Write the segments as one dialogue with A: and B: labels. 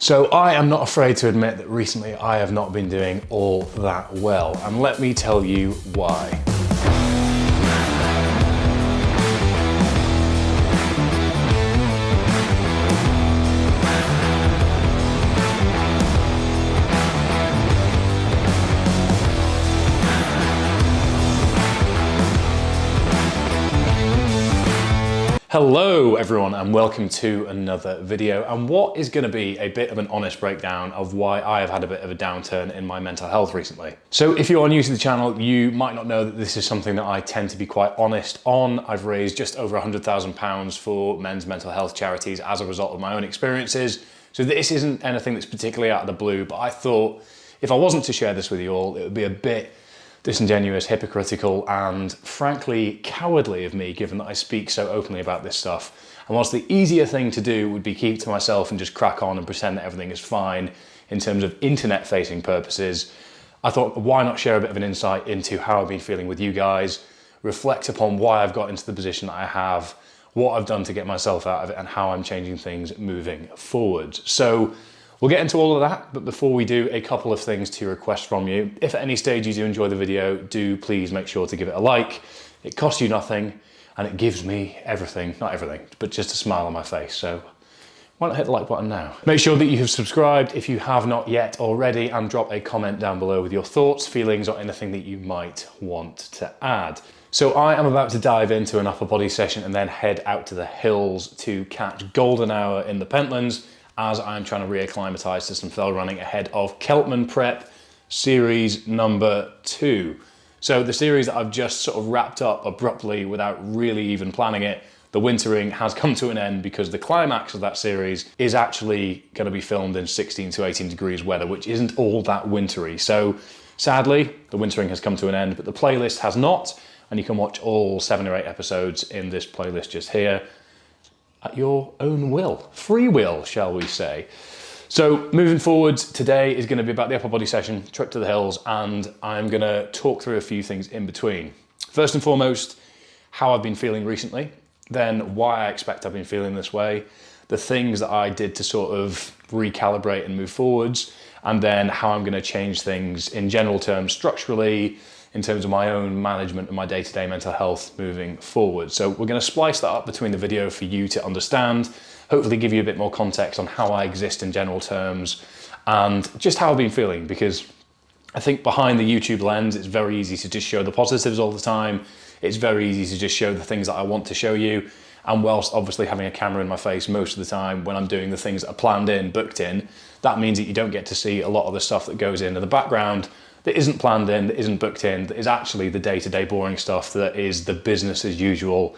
A: So I am not afraid to admit that recently I have not been doing all that well, and let me tell you why. Hello everyone and welcome to another video, and what is going to be a bit of an honest breakdown of why I have had a bit of a downturn in my mental health recently. So if you are new to the channel, you might not know that this is something that I tend to be quite honest on. I've raised just over £100,000 for men's mental health charities as a result of my own experiences. So this isn't anything that's particularly out of the blue, but I thought if I wasn't to share this with you all, it would be a bit disingenuous, hypocritical, and frankly cowardly of me, given that I speak so openly about this stuff. And whilst the easier thing to do would be keep to myself and just crack on and pretend that everything is fine in terms of internet-facing purposes, I thought, why not share a bit of an insight into how I've been feeling with you guys, reflect upon why I've got into the position that I have, what I've done to get myself out of it, and how I'm changing things moving forward. So we'll get into all of that, but before we do, a couple of things to request from you. If at any stage you do enjoy the video, do please make sure to give it a like. It costs you nothing, and it gives me everything, not everything, but just a smile on my face. So why not hit the like button now? Make sure that you have subscribed if you have not yet already, and drop a comment down below with your thoughts, feelings, or anything that you might want to add. So I am about to dive into an upper body session and then head out to the hills to catch golden hour in the Pentlands, as I'm trying to reacclimatise to some fell running ahead of Keltman Prep series number 2. So the series that I've just sort of wrapped up abruptly without really even planning it, the wintering has come to an end because the climax of that series is actually going to be filmed in 16 to 18 degrees weather, which isn't all that wintry. So sadly, the wintering has come to an end, but the playlist has not, and you can watch all 7 or 8 episodes in this playlist just here, at your own will. Free will, shall we say. So moving forward, today is going to be about the upper body session, trip to the hills, and I'm going to talk through a few things in between. First and foremost, how I've been feeling recently, then why I expect I've been feeling this way, the things that I did to sort of recalibrate and move forwards, and then how I'm going to change things in general terms structurally, in terms of my own management and my day-to-day mental health moving forward. So we're going to splice that up between the video for you to understand, hopefully give you a bit more context on how I exist in general terms and just how I've been feeling, because I think behind the YouTube lens, it's very easy to just show the positives all the time. It's very easy to just show the things that I want to show you. And whilst obviously having a camera in my face most of the time when I'm doing the things that are planned in, booked in, that means that you don't get to see a lot of the stuff that goes in the background that isn't planned in, that isn't booked in, that is actually the day-to-day boring stuff, that is the business as usual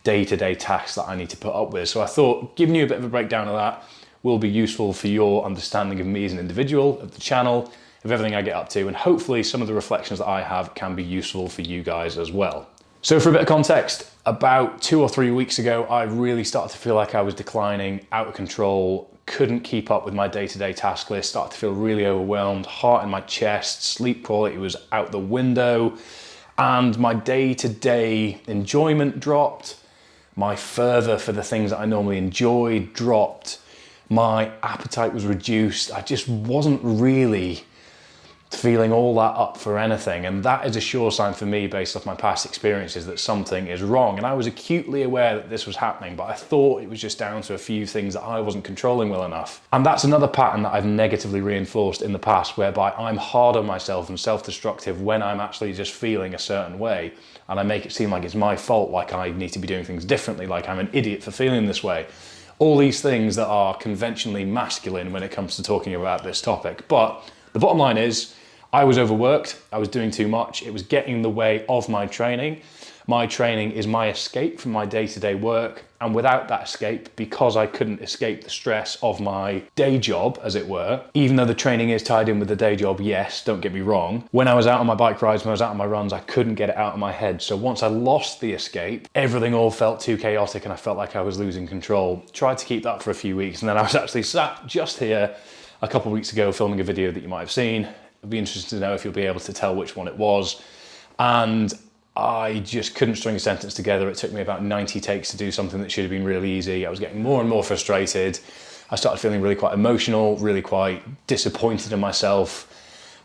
A: day-to-day tasks that I need to put up with. So I thought giving you a bit of a breakdown of that will be useful for your understanding of me as an individual, of the channel, of everything I get up to, and hopefully some of the reflections that I have can be useful for you guys as well. So for a bit of context, about 2 or 3 weeks ago, I really started to feel like I was declining, out of control, couldn't keep up with my day-to-day task list, started to feel really overwhelmed, heart in my chest, sleep quality was out the window, and my day-to-day enjoyment dropped, my fervour for the things that I normally enjoy dropped, my appetite was reduced, I just wasn't really feeling all that up for anything, and that is a sure sign for me based off my past experiences that something is wrong. And I was acutely aware that this was happening, but I thought it was just down to a few things that I wasn't controlling well enough. And that's another pattern that I've negatively reinforced in the past, whereby I'm hard on myself and self-destructive when I'm actually just feeling a certain way, and I make it seem like it's my fault, like I need to be doing things differently, like I'm an idiot for feeling this way. All these things that are conventionally masculine when it comes to talking about this topic. But the bottom line is, I was overworked, I was doing too much, it was getting in the way of my training. My training is my escape from my day-to-day work, and without that escape, because I couldn't escape the stress of my day job, as it were, even though the training is tied in with the day job, yes, don't get me wrong, when I was out on my bike rides, when I was out on my runs, I couldn't get it out of my head. So once I lost the escape, everything all felt too chaotic and I felt like I was losing control. Tried to keep that for a few weeks, and then I was actually sat just here a couple of weeks ago filming a video that you might have seen. It'd be interesting to know if you'll be able to tell which one it was. And I just couldn't string a sentence together. It took me about 90 takes to do something that should have been really easy. I was getting more and more frustrated. I started feeling really quite emotional, really quite disappointed in myself,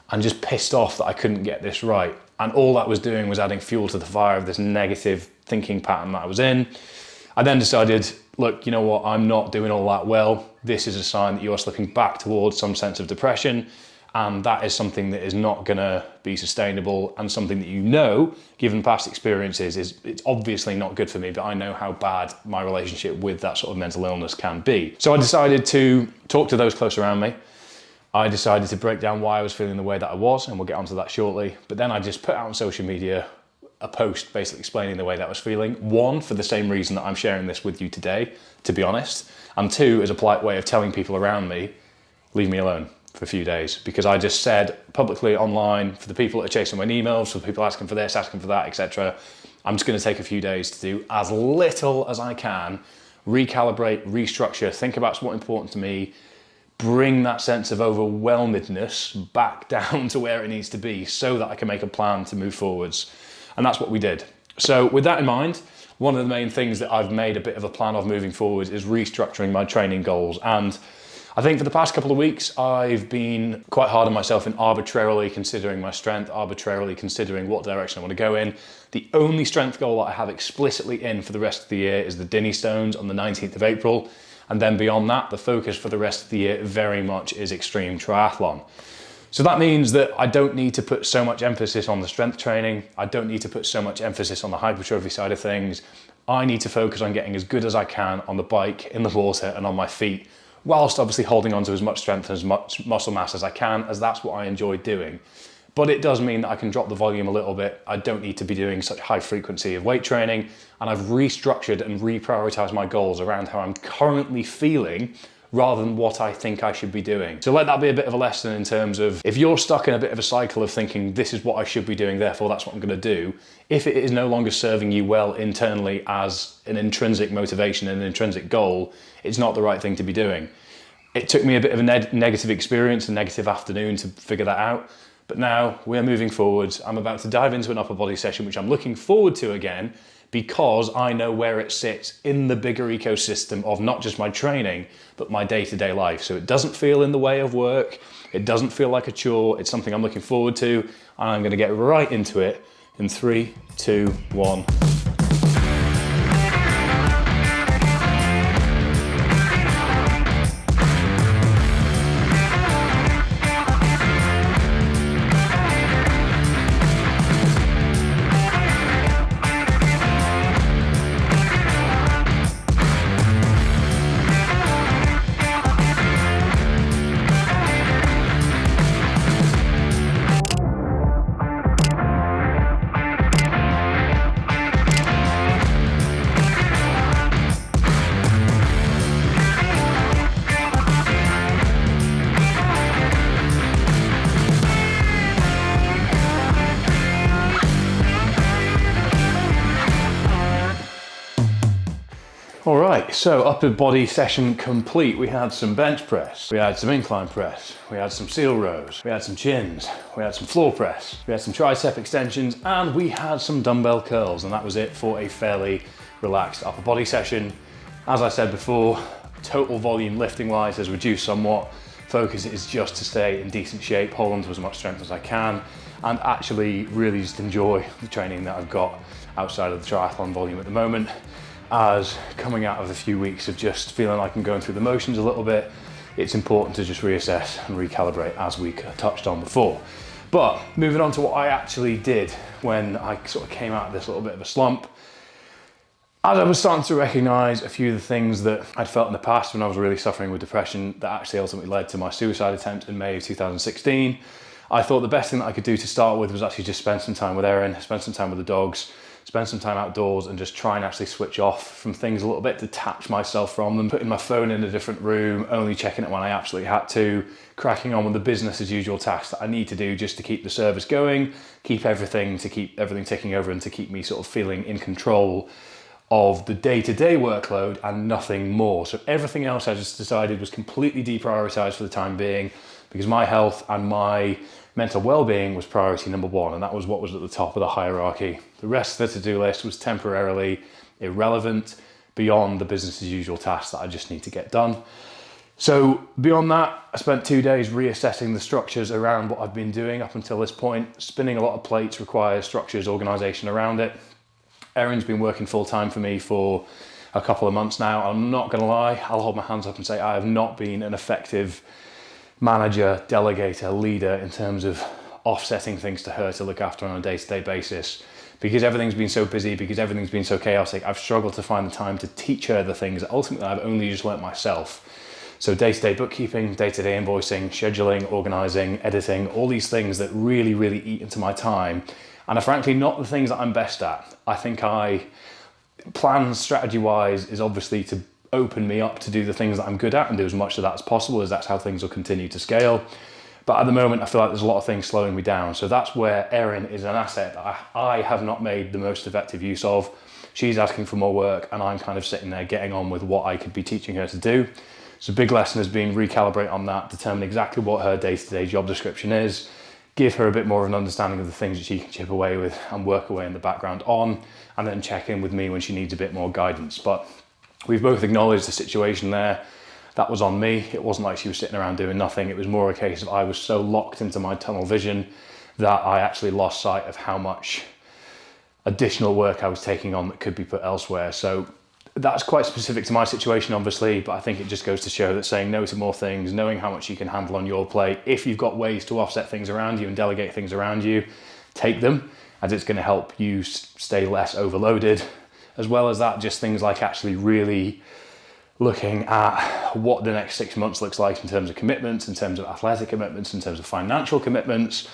A: and just pissed off that I couldn't get this right. And all that was doing was adding fuel to the fire of this negative thinking pattern that I was in. I then decided, look, you know what, I'm not doing all that well. This is a sign that you are slipping back towards some sense of depression. And that is something that is not gonna be sustainable, and something that, you know, given past experiences, it's obviously not good for me, but I know how bad my relationship with that sort of mental illness can be. So I decided to talk to those close around me. I decided to break down why I was feeling the way that I was, and we'll get onto that shortly. But then I just put out on social media a post basically explaining the way that I was feeling. One, for the same reason that I'm sharing this with you today, to be honest. And two, as a polite way of telling people around me, leave me alone for a few days, because I just said publicly online, for the people that are chasing my emails, for the people asking for this, asking for that, etc., I'm just going to take a few days to do as little as I can, recalibrate, restructure, think about what's important to me, bring that sense of overwhelmedness back down to where it needs to be so that I can make a plan to move forwards. And that's what we did. So with that in mind, one of the main things that I've made a bit of a plan of moving forward is restructuring my training goals. And I think for the past couple of weeks, I've been quite hard on myself in arbitrarily considering my strength, arbitrarily considering what direction I want to go in. The only strength goal that I have explicitly in for the rest of the year is the Dinnie Stones on the 19th of April. And then beyond that, the focus for the rest of the year very much is extreme triathlon. So that means that I don't need to put so much emphasis on the strength training. I don't need to put so much emphasis on the hypertrophy side of things. I need to focus on getting as good as I can on the bike, in the water, and on my feet, whilst obviously holding on to as much strength and as much muscle mass as I can, as that's what I enjoy doing. But it does mean that I can drop the volume a little bit. I don't need to be doing such high frequency of weight training, and I've restructured and reprioritized my goals around how I'm currently feeling rather than what I think I should be doing. So let that be a bit of a lesson in terms of, if you're stuck in a bit of a cycle of thinking, this is what I should be doing, therefore that's what I'm gonna do, if it is no longer serving you well internally as an intrinsic motivation and an intrinsic goal, it's not the right thing to be doing. It took me a bit of a negative experience, a negative afternoon to figure that out. But now we're moving forwards. I'm about to dive into an upper body session, which I'm looking forward to again, because I know where it sits in the bigger ecosystem of not just my training, but my day-to-day life. So it doesn't feel in the way of work. It doesn't feel like a chore. It's something I'm looking forward to. And I'm gonna get right into it in 3, 2, 1. All right, so upper body session complete. We had some bench press, we had some incline press, we had some seal rows, we had some chins, we had some floor press, we had some tricep extensions, and we had some dumbbell curls, and that was it for a fairly relaxed upper body session. As I said before, total volume lifting wise has reduced somewhat. Focus is just to stay in decent shape, hold on to as much strength as I can, and actually really just enjoy the training that I've got outside of the triathlon volume at the moment, as coming out of a few weeks of just feeling like I'm going through the motions a little bit, it's important to just reassess and recalibrate, as we touched on before. But moving on to what I actually did when I sort of came out of this little bit of a slump, as I was starting to recognize a few of the things that I'd felt in the past when I was really suffering with depression that actually ultimately led to my suicide attempt in May of 2016, I thought the best thing that I could do to start with was actually just spend some time with Erin, spend some time with the dogs, spend some time outdoors, and just try and actually switch off from things a little bit, detach myself from them, putting my phone in a different room, only checking it when I absolutely had to, cracking on with the business as usual tasks that I need to do just to keep the service going, keep everything ticking over, and to keep me sort of feeling in control of the day-to-day workload and nothing more. So everything else I just decided was completely deprioritized for the time being, because my health and my mental well-being was priority number one, and that was what was at the top of the hierarchy. The rest of the to-do list was temporarily irrelevant, beyond the business as usual tasks that I just need to get done. So beyond that, I spent 2 days reassessing the structures around what I've been doing up until this point. Spinning a lot of plates requires structures, organisation around it. Erin's been working full time for me for a couple of months now. I'm not going to lie, I'll hold my hands up and say I have not been an effective manager, delegator, leader in terms of offsetting things to her to look after on a day-to-day basis. Because everything's been so busy, because everything's been so chaotic, I've struggled to find the time to teach her the things that ultimately I've only just learnt myself. So day-to-day bookkeeping, day-to-day invoicing, scheduling, organising, editing, all these things that really, really eat into my time and are frankly not the things that I'm best at. I think plan strategy-wise is obviously to open me up to do the things that I'm good at and do as much of that as possible, as that's how things will continue to scale. But at the moment, I feel like there's a lot of things slowing me down. So that's where Erin is an asset that I have not made the most effective use of. She's asking for more work and I'm kind of sitting there getting on with what I could be teaching her to do. So a big lesson has been recalibrate on that, determine exactly what her day-to-day job description is, give her a bit more of an understanding of the things that she can chip away with and work away in the background on, and then check in with me when she needs a bit more guidance. But we've both acknowledged the situation there. That was on me. It wasn't like she was sitting around doing nothing. It was more a case of I was so locked into my tunnel vision that I actually lost sight of how much additional work I was taking on that could be put elsewhere. So that's quite specific to my situation, obviously, but I think it just goes to show that saying no to more things, knowing how much you can handle on your plate, if you've got ways to offset things around you and delegate things around you, take them, as it's going to help you stay less overloaded. As well as that, just things like actually really looking at what the next 6 months looks like in terms of commitments, in terms of athletic commitments, in terms of financial commitments,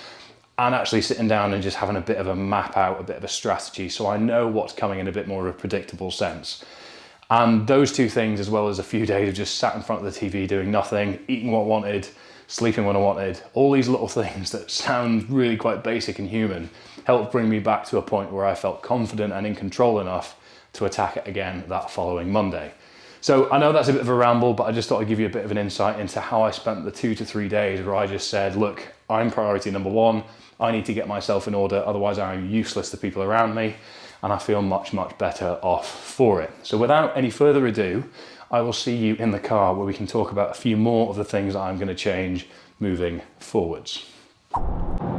A: and actually sitting down and just having a bit of a map out, a bit of a strategy, so I know what's coming in a bit more of a predictable sense. And those two things, as well as a few days of just sat in front of the TV doing nothing, eating what I wanted, sleeping when I wanted, all these little things that sound really quite basic and human, helped bring me back to a point where I felt confident and in control enough to attack it again that following Monday. So I know that's a bit of a ramble, but I just thought I'd give you a bit of an insight into how I spent the 2 to 3 days where I just said, look, I'm priority number one. I need to get myself in order, otherwise I'm useless to people around me. And I feel much, much better off for it. So without any further ado, I will see you in the car where we can talk about a few more of the things that I'm going to change moving forwards.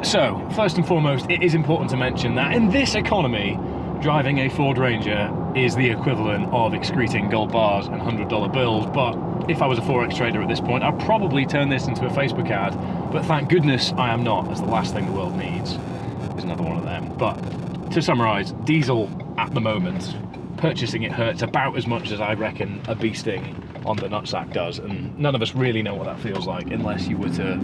A: So, first and foremost, it is important to mention that in this economy, driving a Ford Ranger is the equivalent of excreting gold bars and $100 bills, but if I was a Forex trader at this point, I'd probably turn this into a Facebook ad, but thank goodness I am not, as the last thing the world needs is another one of them. But to summarise, diesel at the moment, purchasing it hurts about as much as I reckon a bee sting on the nutsack does, and none of us really know what that feels like unless you were to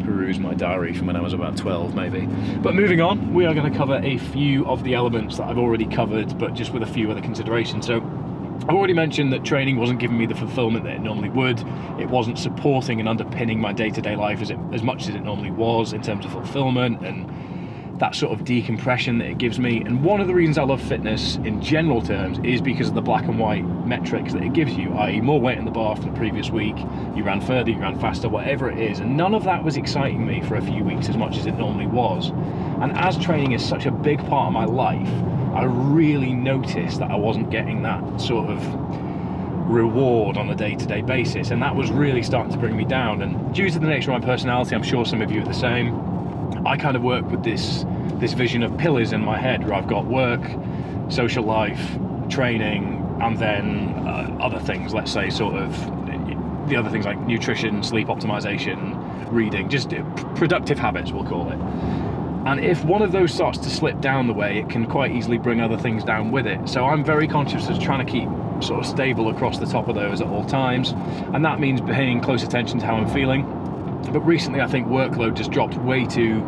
A: peruse my diary from when I was about 12 maybe. But moving on, we are going to cover a few of the elements that I've already covered, but just with a few other considerations. So I've already mentioned that training wasn't giving me the fulfillment that it normally would. It wasn't supporting and underpinning my day-to-day life as much as it normally was in terms of fulfillment and that sort of decompression that it gives me. And one of the reasons I love fitness in general terms is because of the black and white metrics that it gives you, i.e. more weight in the bar from the previous week, you ran further, you ran faster, whatever it is. And none of that was exciting me for a few weeks as much as it normally was. And as training is such a big part of my life, I really noticed that I wasn't getting that sort of reward on a day-to-day basis, and that was really starting to bring me down. And due to the nature of my personality, I'm sure some of you are the same, I kind of work with this vision of pillars in my head where I've got work, social life, training, and then other things, let's say sort of the other things like nutrition, sleep optimization, reading, just productive habits we'll call it. And if one of those starts to slip down the way, it can quite easily bring other things down with it. So I'm very conscious of trying to keep sort of stable across the top of those at all times, and that means paying close attention to how I'm feeling. But recently I think workload just dropped way too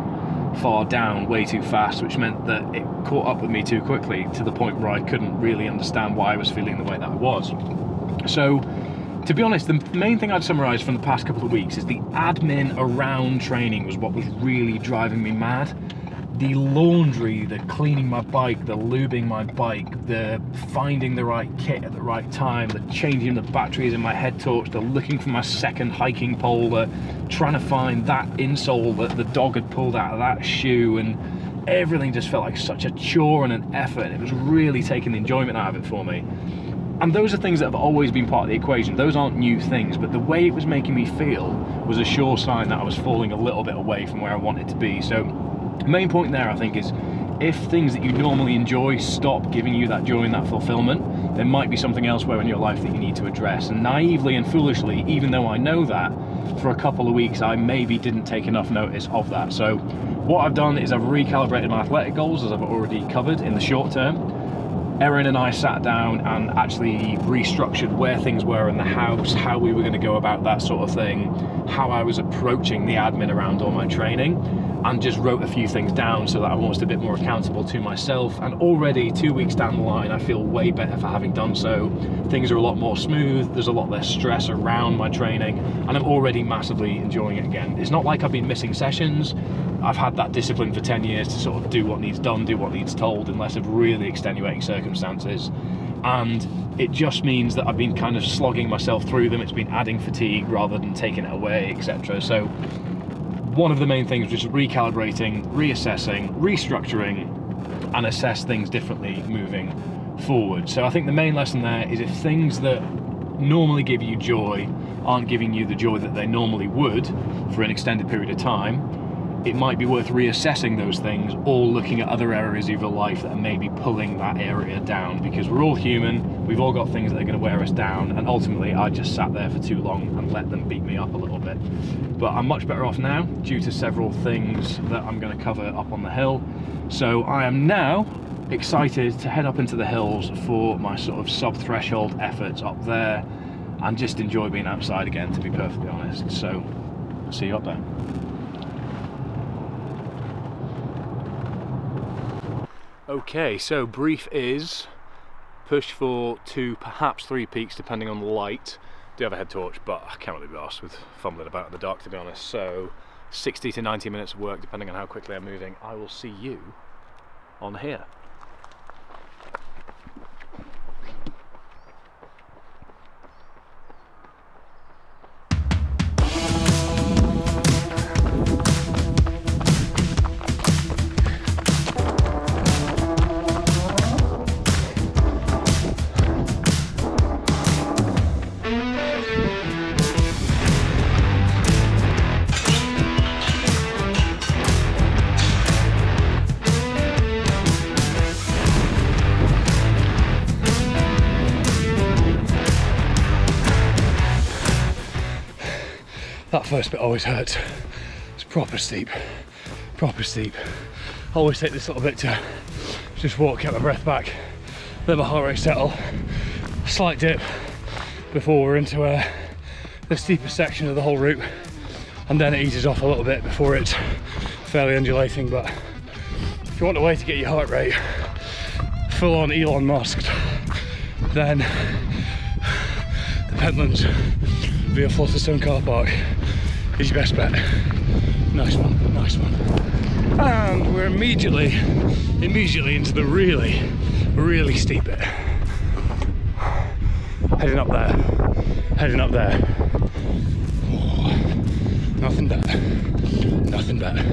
A: far down, way too fast, which meant that it caught up with me too quickly to the point where I couldn't really understand why I was feeling the way that I was. So to be honest, the main thing I'd summarise from the past couple of weeks is the admin around training was what was really driving me mad. The laundry, the cleaning my bike, the lubing my bike, the finding the right kit at the right time, the changing the batteries in my head torch, the looking for my second hiking pole, the trying to find that insole that the dog had pulled out of that shoe, and everything just felt like such a chore and an effort. It was really taking the enjoyment out of it for me. And those are things that have always been part of the equation. Those aren't new things, but the way it was making me feel was a sure sign that I was falling a little bit away from where I wanted to be. So the main point there, I think, is if things that you normally enjoy stop giving you that joy and that fulfillment, there might be something elsewhere in your life that you need to address. And naively and foolishly, even though I know that, for a couple of weeks I maybe didn't take enough notice of that. So what I've done is I've recalibrated my athletic goals, as I've already covered in the short term. Erin and I sat down and actually restructured where things were in the house, how we were going to go about that sort of thing, how I was approaching the admin around all my training, and just wrote a few things down so that I'm almost a bit more accountable to myself. And already 2 weeks down the line, I feel way better for having done so. Things are a lot more smooth, there's a lot less stress around my training, and I'm already massively enjoying it again. It's not like I've been missing sessions. I've had that discipline for 10 years to sort of do what needs done, do what needs told, unless of really extenuating circumstances. And it just means that I've been kind of slogging myself through them. It's been adding fatigue rather than taking it away, etc. So one of the main things was just recalibrating, reassessing, restructuring, and assess things differently moving forward. So I think the main lesson there is if things that normally give you joy aren't giving you the joy that they normally would for an extended period of time, it might be worth reassessing those things or looking at other areas of your life that are maybe pulling that area down, because we're all human, we've all got things that are going to wear us down, and ultimately I just sat there for too long and let them beat me up a little bit. But I'm much better off now due to several things that I'm going to cover up on the hill. So I am now excited to head up into the hills for my sort of sub-threshold efforts up there and just enjoy being outside again, to be perfectly honest. So see you up there. Okay, so brief is push for 2, perhaps 3 peaks depending on the light. Do have a head torch, but I can't really be arsed with fumbling about in the dark, to be honest. So 60 to 90 minutes of work depending on how quickly I'm moving. I will see you on here. That first bit always hurts. It's proper steep, proper steep. I always take this little bit to just walk, get my breath back, let my heart rate settle, slight dip before we're into the steepest section of the whole route, and then it eases off a little bit before it's fairly undulating. But if you want a way to get your heart rate full on Elon Musked, then the Pentlands via Flutterstone car park is your best bet. Nice one, nice one. And we're immediately into the really steep bit. Heading up there, heading up there. Oh, nothing better, nothing better.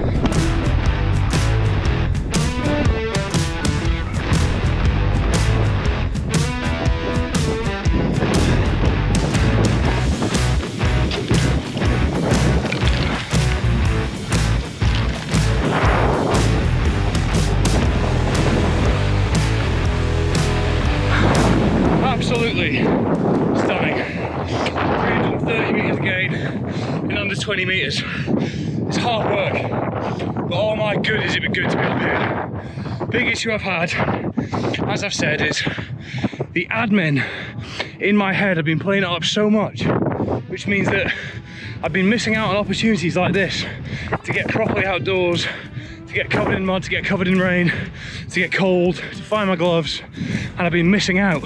A: Absolutely stunning. 330 metres gain in under 20 metres. It's hard work, but oh my good, is it been good to be up here. Big issue I've had, as I've said, is the admin in my head. I've been playing it up so much, which means that I've been missing out on opportunities like this to get properly outdoors, to get covered in mud, to get covered in rain, to get cold, to find my gloves, and I've been missing out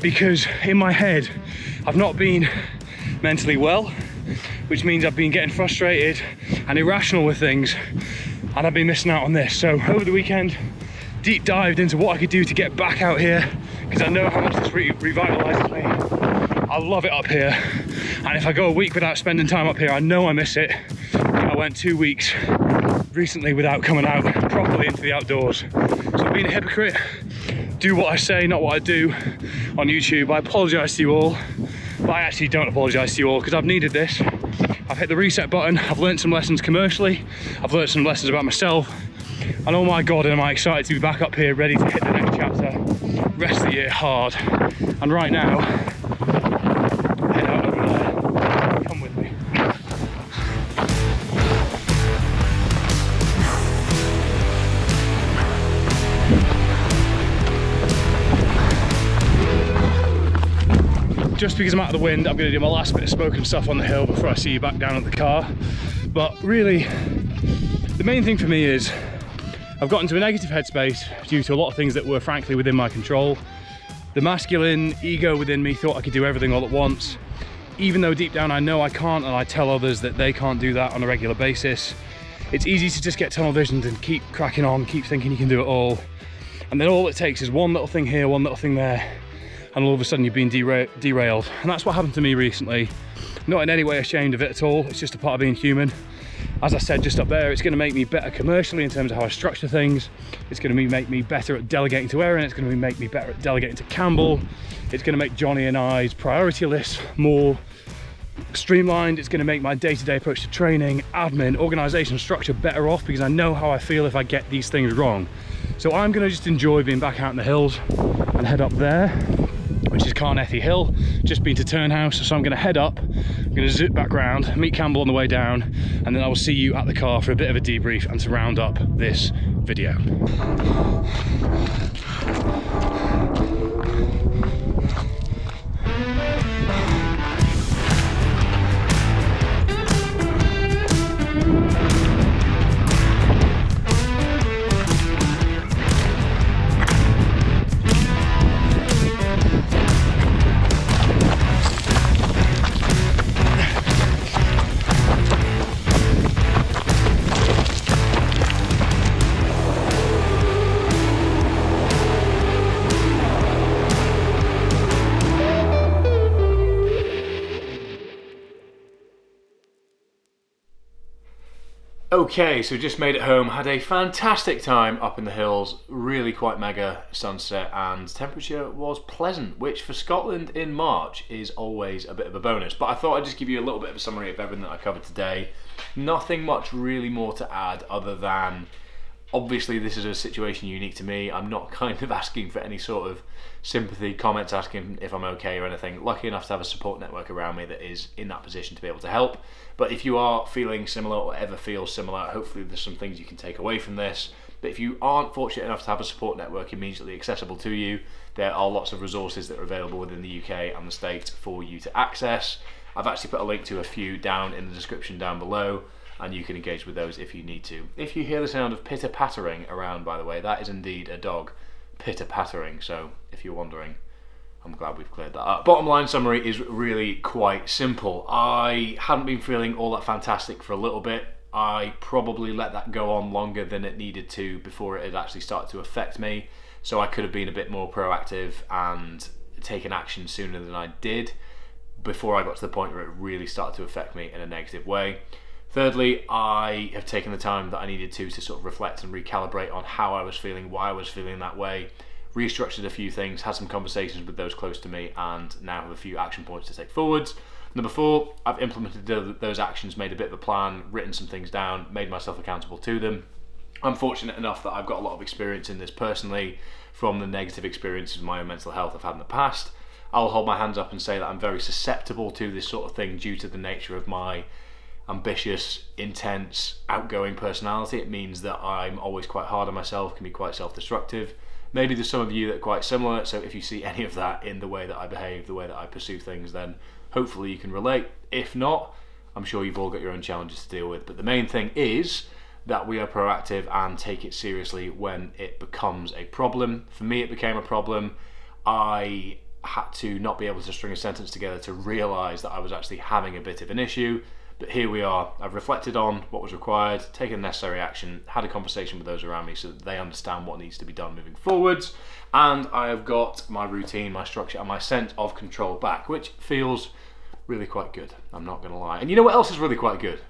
A: because in my head I've not been mentally well, which means I've been getting frustrated and irrational with things, and I've been missing out on this. So over the weekend, deep dived into what I could do to get back out here, because I know how much this revitalises me. I love it up here, and if I go a week without spending time up here, I know I miss it. I went 2 weeks recently without coming out properly into the outdoors. So being a hypocrite, do what I say, not what I do. on YouTube. I apologise to you all, but I actually don't apologise to you all because I've needed this. I've hit the reset button, I've learned some lessons commercially, I've learned some lessons about myself, and oh my god, am I excited to be back up here ready to hit the next chapter, rest of the year hard. And right now, head out over there, come with me. Just because I'm out of the wind, I'm going to do my last bit of smoking stuff on the hill before I see you back down at the car. But really, the main thing for me is I've got into a negative headspace due to a lot of things that were frankly within my control. The masculine ego within me thought I could do everything all at once, even though deep down I know I can't, and I tell others that they can't do that on a regular basis. It's easy to just get tunnel visioned and keep cracking on, keep thinking you can do it all. And then all it takes is one little thing here, one little thing there, and all of a sudden you've been derailed. And that's what happened to me recently. Not in any way ashamed of it at all, it's just a part of being human. As I said just up there, it's going to make me better commercially in terms of how I structure things. It's going to make me better at delegating to Erin. It's going to make me better at delegating to Campbell. It's going to make Johnny and I's priority list more streamlined. It's going to make my day-to-day approach to training, admin, organisation, structure better off because I know how I feel if I get these things wrong. So I'm going to just enjoy being back out in the hills and head up there, which is Carnethy Hill, just been to Turnhouse, so I'm going to head up, I'm going to zip back round, meet Campbell on the way down, and then I will see you at the car for a bit of a debrief and to round up this video. Okay, so just made it home, had a fantastic time up in the hills, really quite mega sunset, and temperature was pleasant, which for Scotland in March is always a bit of a bonus. But I thought I'd just give you a little bit of a summary of everything that I covered today. Nothing much really more to add other than, obviously this is a situation unique to me. I'm not kind of asking for any sort of sympathy, comments asking if I'm okay or anything. Lucky enough to have a support network around me that is in that position to be able to help. But if you are feeling similar or ever feel similar, hopefully there's some things you can take away from this. But if you aren't fortunate enough to have a support network immediately accessible to you, there are lots of resources that are available within the UK and the States for you to access. I've actually put a link to a few down in the description down below, and you can engage with those if you need to. If you hear the sound of pitter-pattering around, by the way, that is indeed a dog pitter-pattering, so if you're wondering, I'm glad we've cleared that up. Bottom line summary is really quite simple. I hadn't been feeling all that fantastic for a little bit. I probably let that go on longer than it needed to before it had actually started to affect me, so I could have been a bit more proactive and taken action sooner than I did before I got to the point where it really started to affect me in a negative way. Thirdly, I have taken the time that I needed to sort of reflect and recalibrate on how I was feeling, why I was feeling that way, restructured a few things, had some conversations with those close to me, and now have a few action points to take forwards. Number 4, I've implemented those actions, made a bit of a plan, written some things down, made myself accountable to them. I'm fortunate enough that I've got a lot of experience in this personally from the negative experiences of my own mental health I've had in the past. I'll hold my hands up and say that I'm very susceptible to this sort of thing due to the nature of my ambitious, intense, outgoing personality. It means that I'm always quite hard on myself, can be quite self-destructive. Maybe there's some of you that are quite similar, so if you see any of that in the way that I behave, the way that I pursue things, then hopefully you can relate. If not, I'm sure you've all got your own challenges to deal with. But the main thing is that we are proactive and take it seriously when it becomes a problem. For me, it became a problem. I had to not be able to string a sentence together to realise that I was actually having a bit of an issue. But here we are. I've reflected on what was required, taken necessary action, had a conversation with those around me so that they understand what needs to be done moving forwards, and I have got my routine, my structure, and my sense of control back, which feels really quite good, I'm not going to lie. And you know what else is really quite good?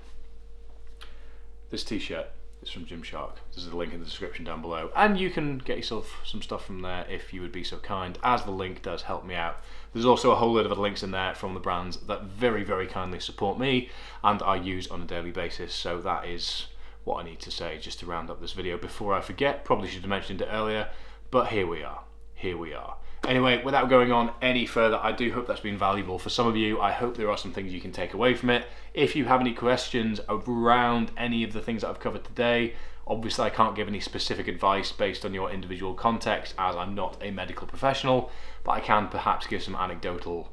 A: This t-shirt. It's from Gymshark. There's a link in the description down below, and you can get yourself some stuff from there if you would be so kind, as the link does help me out. There's also a whole load of other links in there from the brands that very, very kindly support me and I use on a daily basis. So that is what I need to say just to round up this video before I forget. Probably should have mentioned it earlier, but here we are. Here we are. Anyway, without going on any further, I do hope that's been valuable for some of you. I hope there are some things you can take away from it. If you have any questions around any of the things that I've covered today, obviously I can't give any specific advice based on your individual context as I'm not a medical professional, but I can perhaps give some anecdotal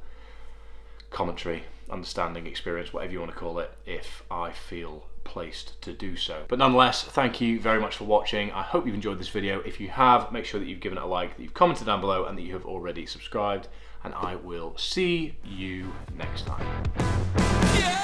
A: commentary, understanding, experience, whatever you want to call it, if I feel placed to do so. But nonetheless, thank you very much for watching. I hope you've enjoyed this video. If you have, make sure that you've given it a like, that you've commented down below, and that you have already subscribed, and I will see you next time. Yeah!